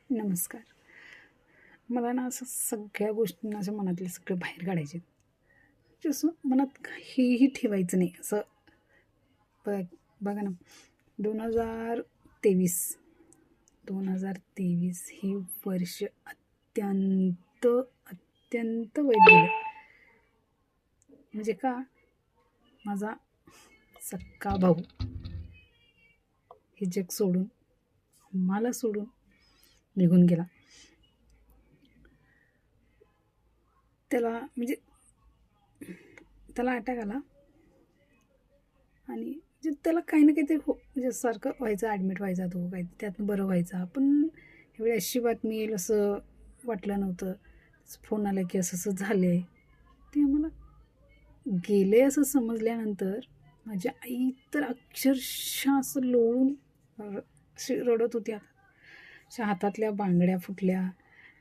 नमस्कार. मला ना असं सगळ्या गोष्टींना असं मनातले सगळे बाहेर काढायचे. म्हणजे असं मनात काहीही ठेवायचं नाही. असं बघ बघा ना 2023 2023 हे वर्ष अत्यंत वाईट गेलं. म्हणजे का? माझा सक्का भाऊ हे जग सोडून, मला सोडून निघून गेला. त्याला म्हणजे त्याला अटॅक आला आणि म्हणजे त्याला काही ना काहीतरी म्हणजे सारखं व्हायचं, ॲडमिट व्हायचा, तो काही त्यातनं बरं व्हायचा. पण एवढी अशी बातमी येईल असं वाटलं नव्हतं. फोन आला की असं असं झालं आहे. ते आम्हाला गेले असं समजल्यानंतर माझी आई तर अक्षरशः असं लोळून अशी रडत होती. अशा हातातल्या बांगड्या फुटल्या.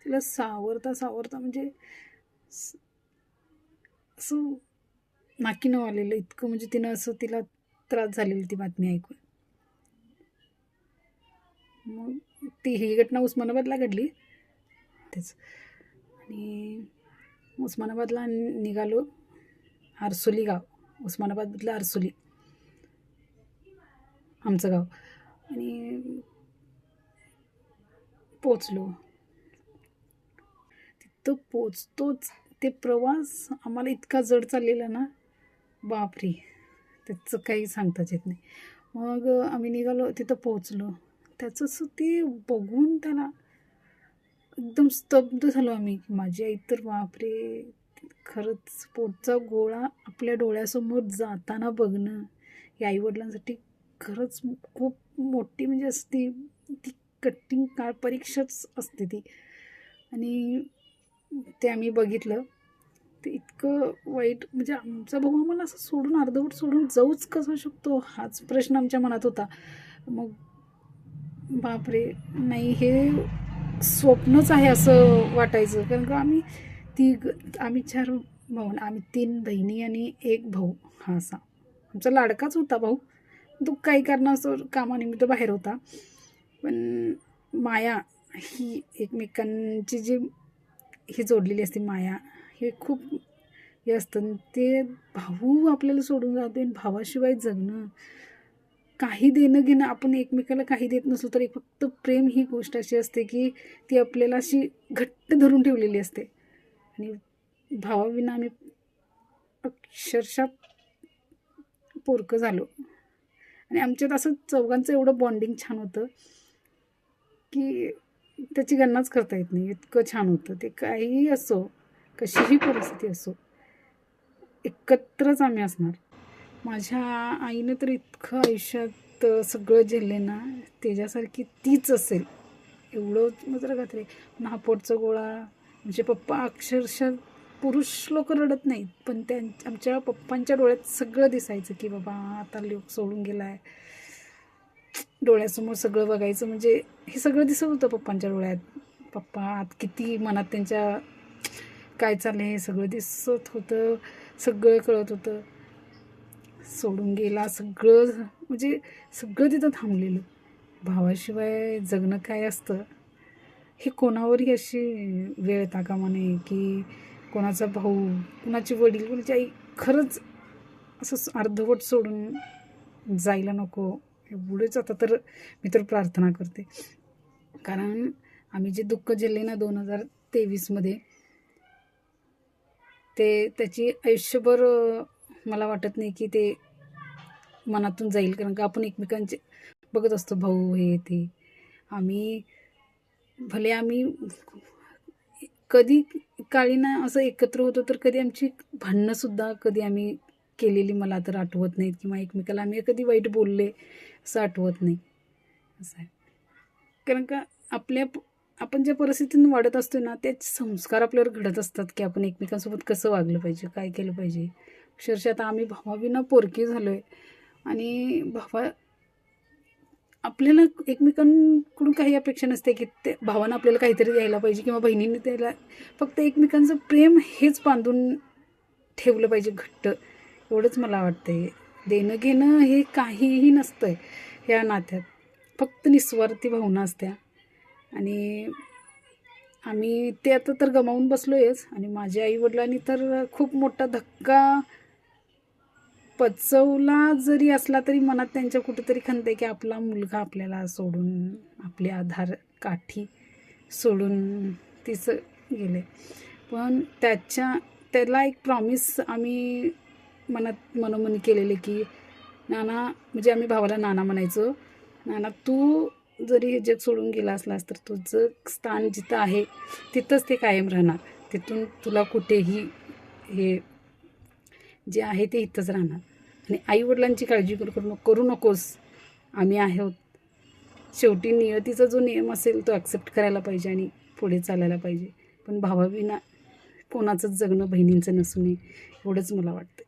तिला सावरता सावरता म्हणजे असं नाकी नऊ आलेलं इतकं, म्हणजे तिनं असं तिला त्रास झालेली ती बातमी ऐकून. मग ही घटना उस्मानाबादला घडली तेच. आणि उस्मानाबादला निघालो. आरसोली गाव, उस्मानाबादमधलं आरसोली आमचं गाव. आणि पोचलो. तिथं पोचतोच ते प्रवास आम्हाला इतका जड चाललेला ना, बापरे, त्याचं काही सांगताच येत नाही. मग आम्ही निघालो, तिथं पोचलो. त्याचं असं ते बघून त्याला एकदम स्तब्ध झालो आम्ही. माझी आई तर बापरे, खरंच पोटचा गोळा आपल्या डोळ्यासमोर जाताना बघणं ही आईवडिलांसाठी खरंच खूप मोठी म्हणजे असते ती, कठीण काळ परीक्षाच असते ती. आणि ते आम्ही बघितलं. ते इतकं वाईट, म्हणजे आमचा भाऊ आम्हाला असं सोडून, अर्धवट सोडून जाऊच कसा शकतो, हाच प्रश्न आमच्या मनात होता. मग बापरे, नाही हे स्वप्नच आहे असं वाटायचं. कारण का आम्ही 4 भाऊ, आम्ही 3 बहिणी आणि 1 भाऊ. हा असा आमचा लाडकाच होता भाऊ. तो काही कारणास्तव कामानिमित्त बाहेर होता. पण माया ही एकमेकांची जी ही जोडलेली असते माया, हे खूप हे असतं. ते भाऊ आपल्याला सोडून जाते आणि भावाशिवाय जगणं, काही देणं घेणं, आपण एकमेकाला काही देत नसलो तरी फक्त प्रेम ही गोष्ट अशी असते की ती आपल्याला अशी घट्ट धरून ठेवलेली असते. आणि भावाविना आम्ही अक्षरशः पोरकं झालो. आणि आमच्यात असं चौघांचं एवढं बॉन्डिंग छान होतं की त्याची गणनाच करता येत नाही, इतकं छान होतं ते. काहीही असो, कशीही परिस्थिती असो, एकत्रच आम्ही असणार. माझ्या आईनं तर इतकं आयुष्यात सगळं झेलले ना, त्याच्यासारखी तीच असेल एवढं मात्र खात्री. हा पोटचा गोळा, म्हणजे पप्पा अक्षरशः, पुरुष लोक रडत नाहीत पण आमच्या पप्पांच्या डोळ्यात सगळं दिसायचं की बाबा आता लोक सोडून गेला आहे. डोळ्यासमोर सगळं बघायचं, म्हणजे हे सगळं दिसत होतं पप्पांच्या डोळ्यात. पप्पा आत किती मनात त्यांच्या काय चाललं हे सगळं दिसत होतं, सगळं कळत होतं. सोडून गेला सगळं, म्हणजे सगळं तिथं थांबलेलं. भावाशिवाय जगणं काय असतं हे कोणावरही अशी वेळ येता कामा नये की कोणाचा भाऊ, कुणाची वडील, कुणाची आई खरंच असं अर्धवट सोडून जायला नको. एवढंच आता तर मी तर प्रार्थना करते. कारण आम्ही जे दुःख झेलले ना 2023मध्ये, त्याची आयुष्यभर मला वाटत नाही की ते मनातून जाईल. कारण का आपण एकमेकांचे बघत असतो, भाऊ हे ते. आम्ही कधी काळी ना असं एकत्र होतो, तर कधी आमची भांडणंसुद्धा कधी आम्ही केलेली मला तर आठवत नाहीत, किंवा एकमेकाला आम्ही कधी वाईट बोलले असं आठवत नाही. असं आहे. कारण का आपण ज्या परिस्थितीतून वाढत असतो ना, तेच संस्कार आपल्यावर घडत असतात की आपण एकमेकांसोबत कसं वागलं पाहिजे, काय केलं पाहिजे. अक्षरशः आता आम्ही भावाविना पोरके झालो आहे. आणि आपल्याला एकमेकांकडून काही अपेक्षा नसते की ते भावानं आपल्याला काहीतरी द्यायला पाहिजे किंवा बहिणीने द्यायला. फक्त एकमेकांचं प्रेम हेच बांधून ठेवलं पाहिजे घट्ट, एवढंच मला वाटतंय. देणं घेणं हे काहीही नसतं आहे ह्या नात्यात, फक्त निस्वार्थी भावना असत्या. आणि आम्ही ते आता तर गमावून बसलो आहेच. आणि माझ्या आईवडिलांनी तर खूप मोठा धक्का पचवला जरी असला तरी मनात त्यांच्या कुठेतरी खंत आहे की आपला मुलगा आपल्याला सोडून, आपले आधार काठी सोडून तिचं गेले. पण त्याला एक प्रॉमिस आम्ही मनोमनी केलेले की नाना, म्हणजे आम्ही भावाला नाना म्हणायचो, नाना तू जरी हे जग सोडून गेला असलास तर तुझं स्थान जिथं आहे तिथंच ते कायम राहणार. तिथून तुला कुठेही हे जे आहे ते इथंच राहणार. आणि आईवडिलांची काळजी करू नकोस, आम्ही आहोत. शेवटी नियतीचा जो नियम असेल तो ॲक्सेप्ट करायला पाहिजे आणि पुढे चालायला पाहिजे. पण भावाविना कोणाचंच जगणं बहिणींचं नसू नये एवढंच मला वाटतं.